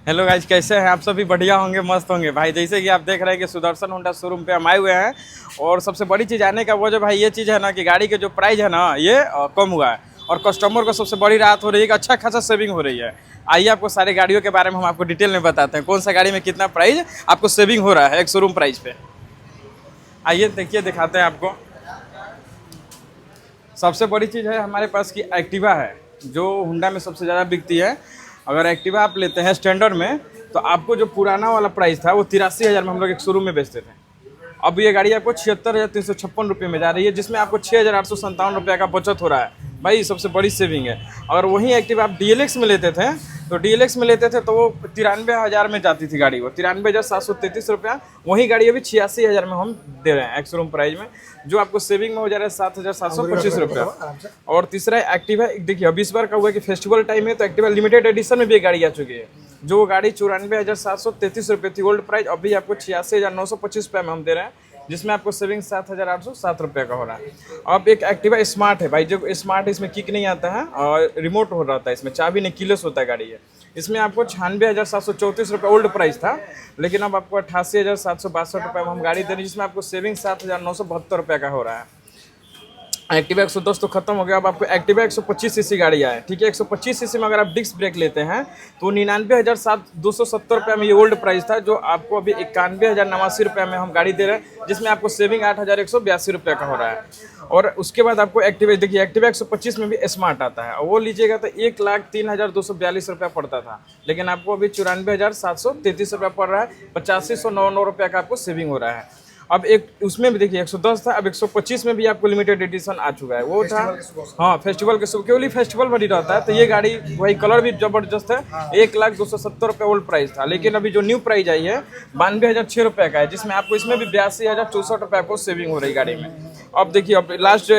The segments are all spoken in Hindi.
हेलो गाइज, कैसे हैं आप? सभी बढ़िया होंगे, मस्त होंगे भाई। जैसे कि आप देख रहे हैं कि सुदर्शन होंडा शोरूम पे हम आए हुए हैं। और सबसे बड़ी चीज़ आने का वो जो भाई ये चीज़ है ना कि गाड़ी के जो प्राइस है ना ये कम हुआ है। और कस्टमर को सबसे बड़ी राहत हो रही है कि अच्छा खासा सेविंग हो रही है। आइए आपको सारी गाड़ियों के बारे में हम आपको डिटेल में बताते हैं, कौन सा गाड़ी में कितना प्राइस आपको सेविंग हो रहा है एक शोरूम प्राइस पे। आइए देखिए, दिखाते हैं आपको। सबसे बड़ी चीज़ है हमारे पास की एक्टिवा है, जो होंडा में सबसे ज़्यादा बिकती है। अगर एक्टिवा आप लेते हैं स्टैंडर्ड में, तो आपको जो पुराना वाला प्राइस था वो 83,000 में हम लोग एक शोरूम में बेचते थे। अब ये गाड़ी आपको 76,356 रुपये में जा रही है, जिसमें आपको 6,857 रुपये का बचत हो रहा है। भाई सबसे बड़ी सेविंग है। अगर वही एक्टिवा आप DLX में लेते थे तो वो 93,000 में जाती थी गाड़ी, वो 93,733 रुपया। वही गाड़ी अभी 86,000 में हम दे रहे हैं एक शोरूम प्राइस में, जो आपको सेविंग में हो जा रहा है 7,725 रुपया। और तीसरा एक्टिवा, देखिए अब इस बार का हुआ है कि फेस्टिवल टाइम है, तो एक्टिवा लिमिटेड एडिशन में भी एक गाड़ी आ चुकी है। जो गाड़ी 94,733 रुपये थी ओल्ड प्राइस, अभी आपको 86,925 रुपये में हम दे रहे हैं, जिसमें आपको सेविंग 7,807 रुपये का हो रहा है। अब एक एक्टिवा स्मार्ट है भाई, जो स्मार्ट है इसमें किक नहीं आता है और रिमोट हो रहा था, इसमें चाबी नहीं, कीलेस होता है गाड़ी है। इसमें आपको 96,734 रुपये ओल्ड प्राइस था, लेकिन अब आपको 88,762 रुपये में हम गाड़ी दे रहे हैं, जिसमें आपको सेविंग 7,972 रुपये का हो रहा है। एक्टिवा 110 तो खत्म हो गया, अब आपको एक्टिवा 125 सीसी गाड़ी आए, ठीक है। 125 सीसी में अगर आप डिस्क ब्रेक लेते हैं तो 99,270 रुपये में ये ओल्ड प्राइस था, जो आपको अभी 91,089 रुपये में हम गाड़ी दे रहे हैं, जिसमें आपको सेविंग 8,182 रुपये का हो रहा है। और उसके बाद आपको एक्टिवा, देखिए एक्टिवा 125 में भी स्मार्ट आता है, और वो लीजिएगा तो 1,03,242 रुपया पड़ता था, लेकिन आपको अभी 94,733 रुपया पड़ रहा है। 85,909 रुपये का आपको सेविंग हो रहा है। अब एक उसमें भी देखिए 110 था, अब 125 में भी आपको लिमिटेड एडिशन आ चुका है। वो था, हाँ, फेस्टिवल के केवल फेस्टिवल में ही रहता है, तो ये गाड़ी वही कलर भी जबरदस्त है। 1,0270 रुपये ओल्ड प्राइस था, लेकिन अभी जो न्यू प्राइस आई है 92,006 रुपये का है, जिसमें आपको इसमें भी 82,064 रुपये आपको सेविंग हो रही गाड़ी में। अब देखिए, अब लास्ट जो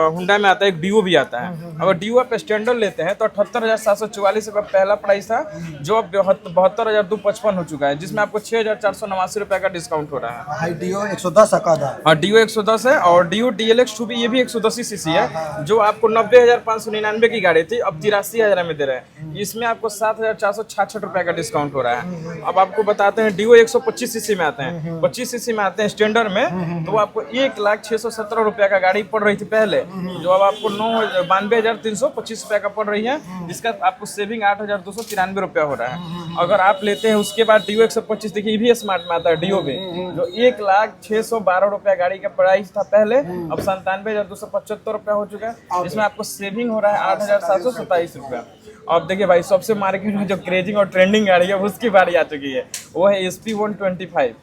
हुंडा में आता है एक डिओ भी आता है। अगर डिओ आप स्टैंडर्ड लेते हैं तो 78,744 रुपये पहला प्राइस था, जो अब 72,255 हो चुका है, जिसमें आपको 6,489 रुपये का डिस्काउंट हो रहा है। डीओ 110 का था। हाँ, डिओ 110 है, और डिओ DLX 2 भी, ये भी 110 सीसी है, जो आपको 90,599 की गाड़ी थी, अब 83,000 में दे रहे हैं। इसमें आपको 7,466 रुपये का डिस्काउंट हो रहा है। अब आपको बताते हैं, डिओ 125 सीसी में आते हैं, 25 सीसी में आते हैं स्टैंडर्ड में, तो आपको 1,0617 रुपये का गाड़ी पड़ रही थी पहले, जो अब आपको 92,325 रुपये का पड़ रही है, जिसका आपको सेविंग 8,293 रुपया हो रहा है। अगर आप लेते हैं उसके बाद डिओ 125, देखिए ये भी स्मार्ट में आता है डिओ भी, जो 1,0612 रुपया गाड़ी का प्राइस था पहले, अब 97,275 रुपया हो चुका है, जिसमें आपको सेविंग हो रहा है 8,727 रुपया। अब देखिए भाई, सबसे मार्केट में जो क्रेजिंग और ट्रेंडिंग गाड़ी है उसकी बारी आ चुकी है, वो है SP125,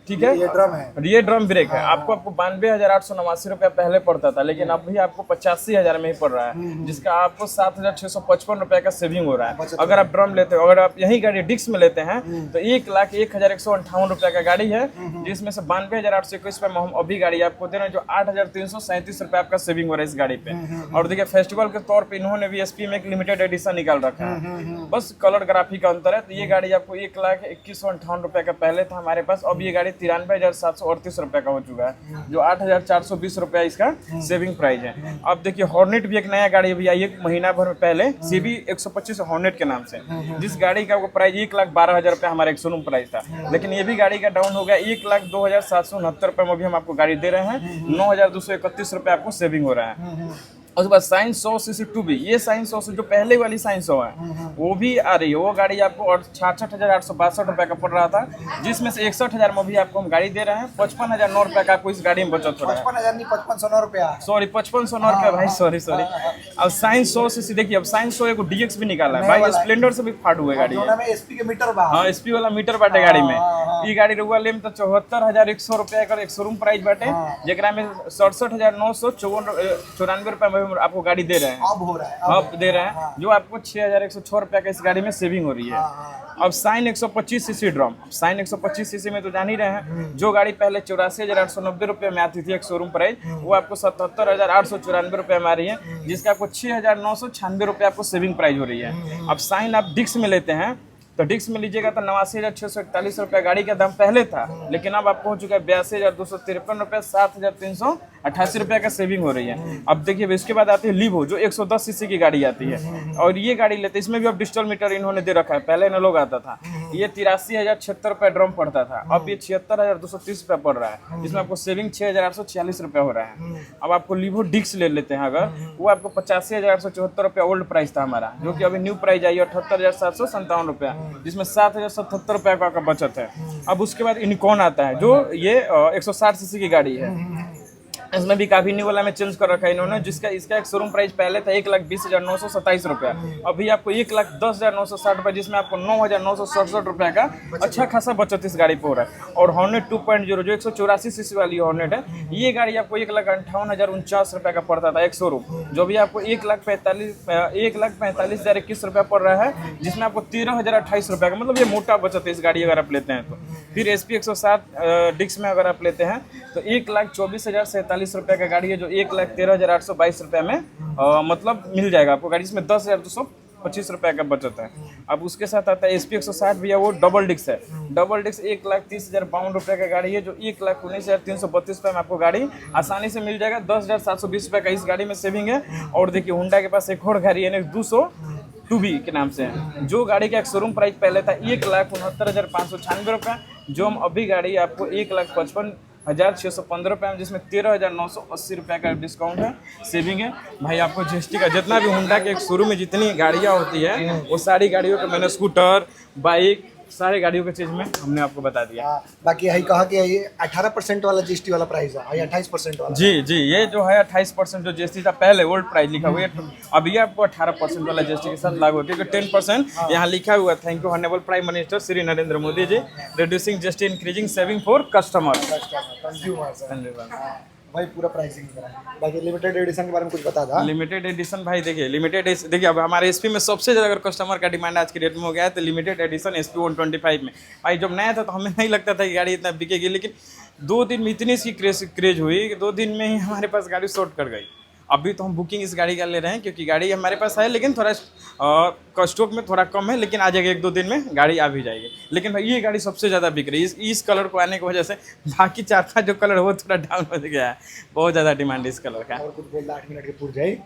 ठीक है। ये ड्रम ब्रेक है, आपको 92,889 रुपया पहले पड़ता था, लेकिन अब भी आपको 85,000 में ही पड़ रहा है, जिसका आपको 7,655 रुपये का सेविंग हो रहा है। अगर आप ड्रम लेते हो, अगर आप यही गाड़ी डिस्क में लेते हैं तो 1,01,158 रुपये का गाड़ी है, जिसमें से 92,821 रुपये में हम अभी गाड़ी आपको दे रहे हैं, जो 8,337 रुपये आपका सेविंग हो रहा है इस गाड़ी पे। और देखिए फेस्टिवल के तौर पर इन्होंने भी SP में एक लिमिटेड एडिशन निकाल रखा है, बस कलर ग्राफिक का अंतर है। तो ये गाड़ी आपको 1,21,58 रुपये का पहले था हमारे पास, अब ये गाड़ी 93,738 रुपये का हो चुका है, जो 8,420 रुपया इसका सेविंग प्राइस है। अब देखिए हॉर्नेट भी एक नया गाड़ी अभी आई है महीना भर पहले, CB 125 हॉर्नेट के नाम से, जिस गाड़ी का वो प्राइस 1,12,000 रुपया हमारा एक शोरूम प्राइस था, लेकिन ये भी गाड़ी का डाउन हो गया, 1,02,769 रुपये में भी हम आपको गाड़ी दे रहे हैं, 9,231 रुपये आपको सेविंग हो रहा है। और उसके बाद साइन 100 2 भी, ये साइन 100 जो पहले वाली साइन 100 है वो भी आ रही है। वो गाड़ी आपको 66,862 रुपये का पड़ रहा था, जिसमें से 61,000 में भी आपको हम गाड़ी दे रहे हैं। 55,009 रुपये का आपको इस गाड़ी में बचत हो रहा है। 55,009 रुपया, सॉरी 55,009 रुपया भाई, सॉरी। अब साइन 100 देखिए, अब साइन 100 को DX भी निकाला है भाई, स्प्लेंडर से भी फाट हुए गाड़ी है। SP के मीटर बा, हाँ, SP वाला मीटर बाटे गाड़ी में। ये गाड़ी रुआ लेम तो 74,100 रुपया का एक शोरूम प्राइस बाटे, जरा में 67,994 रुपये में आपको गाड़ी दे रहे हैं, अब हो रहा है, अब दे रहे हैं, जो आपको 6,106 रुपये का इस गाड़ी में सेविंग हो रही है। अब Shine 125 cc drum, Shine 125 cc में तो जान ही रहे हैं, जो गाड़ी पहले 84,890 रुपये में आती थी एक शोरूम प्राइस, वो आपको 77,894 रुपये में आ रही है, जिसका आपको 6,996 रुपये आपको सेविंग प्राइस हो रही है। अब साइन आप डिस्क में लेते हैं तो डिस्क में लीजिएगा तो 89,641 रुपये गाड़ी का दाम पहले था, लेकिन अब आपको हो चुका है 82,253 रुपये, 7,300 88 रुपये का सेविंग हो रही है। अब देखिए इसके बाद आती है लीवो, जो 110 सीसी की गाड़ी आती है, और ये गाड़ी लेते हैं, इसमें भी अब डिजिटल मीटर इन्होंने दे रखा है, पहले एनालॉग आता था। ये 83,076 रुपये ड्रम पड़ता था, अब ये 76,230 रुपये पड़ रहा है, जिसमें आपको सेविंग 6,846 रुपये हो रहा है। अब आपको लीवो डिक्स ले लेते हैं अगर, वो आपको 85,874 रुपये ओल्ड प्राइस था हमारा, जो कि अभी न्यू प्राइस आई 78,757 रुपये, जिसमें 7,077 रुपये का बचत है। अब उसके बाद इनकॉन आता है, जो ये 160 सीसी की गाड़ी है, इसमें भी काफी न्यू वाला में चेंज कर रखा है इन्होंने, जिसका इसका एक शोरूम प्राइस पहले था 1,20,927 रुपया, अभी आपको 1,10,960 रुपये, जिसमें आपको 9,967 रुपये का अच्छा खासा बचत इस गाड़ी पे हो रहा है। और हॉर्नेट 2.0 जो 184 सीसी वाली हॉर्नेट है, ये गाड़ी आपको 1,58,049 रुपये का पड़ता था एक शोरूम, जो भी आपको 1,45,021 रुपया पड़ रहा है, जिसमें आपको 13,028 रुपये का, मतलब ये मोटा बचत है इस गाड़ी अगर आप लेते हैं तो। फिर SP 160 डिक्स में अगर आप लेते हैं तो 1,24,047 रुपये का गाड़ी है, जो 1,13,822 रुपये में मतलब मिल जाएगा आपको गाड़ी, इसमें 10,225 रुपये का बचत है। अब उसके साथ आता है SP 160 भी है, वो डबल डिक्स है, डबल डिक्स 1,30,052 रुपये का गाड़ी है, जो 1,19,332 रुपये में आपको गाड़ी आसानी से मिल जाएगा। 10,720 रुपये का इस गाड़ी में सेविंग है। और देखिए हुंडा के पास एक और गाड़ी है NX 200 2B के नाम से है, जो गाड़ी का एक शोरूम प्राइस पहले था 1,69,596 रुपये, जो हम अभी गाड़ी आपको 1,55,615 रुपये में, जिसमें 13,980 रुपये का डिस्काउंट है, सेविंग है। भाई आपको GST का जितना भी हुंडा के एक शुरू में जितनी गाड़ियाँ होती है, वो सारी गाड़ियों का मैंने स्कूटर, बाइक, सारे गाड़ियों के चीज़ में हमने आपको बता दिया। बाकी यही कहा कि ये 18% वाला GST वाला प्राइस है, ये 28% वाला। जी जी, ये जो है 28% जो GST था, पहले ओल्ड प्राइस लिखा हुआ है, अब ये आपको 18% वाला GST के साथ लागू है, क्योंकि 10% यहाँ लिखा हुआ है। Thank you honourable prime minister Shri Narendra Modi ji, reducing GST increasing saving for customer. भाई पूरा प्राइसिंग करा। बाकी लिमिटेड एडिशन के बारे में कुछ बता था। लिमिटेड एडिशन भाई देखिए अब हमारे SP में सबसे ज़्यादा अगर कस्टमर का डिमांड आज की डेट में हो गया है तो लिमिटेड एडिशन SP 125 में। भाई जब नया था तो हमें नहीं लगता था कि गाड़ी इतना बिकेगी, लेकिन 2 दिन में इतनी सी क्रेज हुई कि 2 दिन में ही हमारे पास गाड़ी शॉर्ट कर गई। अभी तो हम बुकिंग इस गाड़ी का ले रहे हैं, क्योंकि गाड़ी हमारे पास है, लेकिन थोड़ा स्टॉक में थोड़ा कम है, लेकिन आ जाएगा 1-2 दिन में गाड़ी आ भी जाएगी। लेकिन भाई ये गाड़ी सबसे ज़्यादा बिक रही है इस कलर को आने की वजह से। बाकी 4-5 जो कलर है वो थोड़ा डाउन हो गया है, बहुत ज़्यादा डिमांड इस कलर का। और कुछ बोल 8 मिनट के पूर जाए।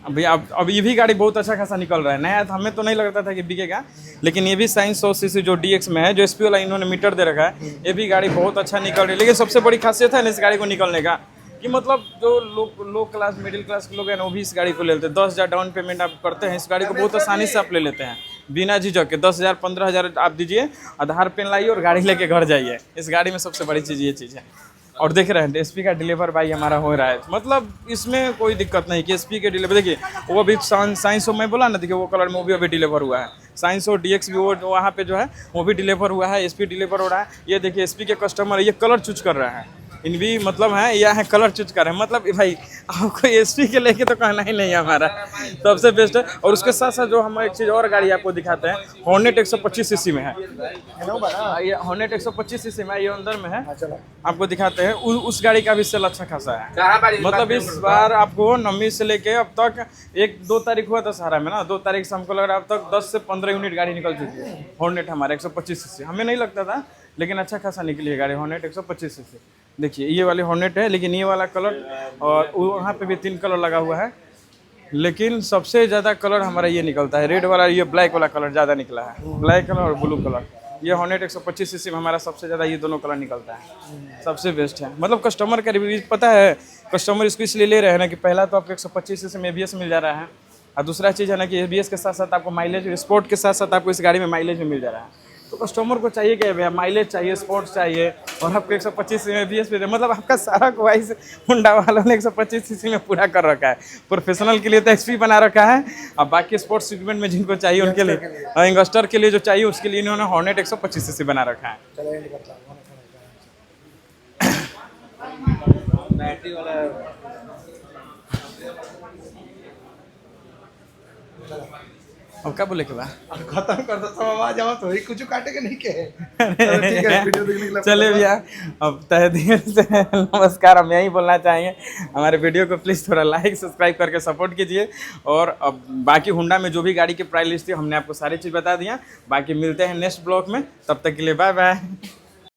अभी अब ये भी गाड़ी बहुत अच्छा खासा निकल रहा है, नया था, हमें तो नहीं लगता था कि बिकेगा, लेकिन ये भी साइन 100 सीसी जो DX में है, जो SP वाला इन्होंने मीटर दे रखा है, ये भी गाड़ी बहुत अच्छा निकल रही है। लेकिन सबसे बड़ी खासियत है ना इस गाड़ी को निकलने का, कि मतलब जो लो क्लास मिडिल क्लास के लोग हैं ना, वो भी इस गाड़ी को ले लेते हैं। 10,000 डाउन पेमेंट आप करते हैं, इस गाड़ी को बहुत आसानी से आप ले लेते हैं बिना झिझक के। 10,000 15,000 आप दीजिए, आधार पेन लाइए और गाड़ी लेके घर जाइए। इस गाड़ी में सबसे बड़ी चीज़ ये चीज़ है। और देख रहे हैं SP का डिलीवर भाई हमारा हो रहा है, मतलब इसमें कोई दिक्कत नहीं कि SP के डिलीवर। देखिए वो अभी साइंस मैं बोला ना, देखिए वो कलर में वो भी अभी डिलीवर हुआ है। साइंस और DX भी वो वहाँ पे जो है वो भी डिलीवर हुआ है, SP डिलीवर हो रहा है। ये देखिए SP के कस्टमर ये कलर चूज कर रहा है, इन भी मतलब है यह है कलर चूज कर रहे हैं, मतलब भाई आपको SP के लेके तो कहना ही नहीं है, हमारा सबसे बेस्ट है। और उसके साथ साथ जो हम एक चीज़ और गाड़ी आपको दिखाते हैं, हॉर्नेट 125 सीसी में है, ये हॉर्नेट 125 सीसी में, ये अंदर में है, आपको दिखाते हैं। उस गाड़ी का भी सेल अच्छा खासा है, मतलब इस बार आपको 9वीं से लेके अब तक 1-2 तारीख हुआ था सहारा में ना, 2 तारीख से हमको लग रहा है अब तक 10 से 15 यूनिट गाड़ी निकल चुकी है हॉर्नेट हमारा 125 सीसी। हमें नहीं लगता था, लेकिन अच्छा खासा निकली है गाड़ी हॉर्नेट 125 सीसी। देखिए ये वाली हॉर्नेट है, लेकिन ये वाला कलर, और वहाँ पे भी 3 कलर लगा हुआ है, लेकिन सबसे ज़्यादा कलर हमारा ये निकलता है, रेड वाला, ये ब्लैक वाला कलर ज़्यादा निकला है, ब्लैक कलर और ब्लू कलर। ये हॉर्नेट 125 सीसी में हमारा सबसे ज़्यादा ये दोनों कलर निकलता है, सबसे बेस्ट है। मतलब कस्टमर का रिव्यू पता है, कस्टमर इसको इसलिए ले रहे हैं ना कि पहला तो आपको 125 सीसी में ABS मिल जा रहा है, और दूसरा चीज़ है ना कि ABS के साथ साथ आपको माइलेज, स्पोर्ट के साथ साथ आपको इस गाड़ी में माइलेज भी मिल जा रहा है। तो कस्टमर को चाहिए क्या भैया, माइलेज चाहिए, स्पोर्ट्स चाहिए, और आपको 125 में ABS पे, मतलब आपका सारा ख्वाहिश हुंडा वालों ने 125 सीसी में पूरा कर रखा है। प्रोफेशनल के लिए तो XP बना रखा है, और बाकी स्पोर्ट्स सेगमेंट में जिनको चाहिए उनके लिए, इन्वेस्टर के लिए जो चाहिए उसके लिए इन्होंने हॉर्नेट 125 सीसी बना रखा है। बैटरी वाला अब क्या बोले के बा खत्म कर दो, सब आवाज आवा तो ही कुछ काटेगा नहीं के। चलिए भैया, अब तहे दिल से नमस्कार हम यही बोलना चाहेंगे। हमारे वीडियो को प्लीज़ थोड़ा लाइक सब्सक्राइब करके सपोर्ट कीजिए। और अब बाकी हुंडा में जो भी गाड़ी की प्राइस लिस्ट थी हमने आपको सारी चीज़ बता दिया। बाकी मिलते हैं नेक्स्ट ब्लॉग में, तब तक के लिए बाय बाय।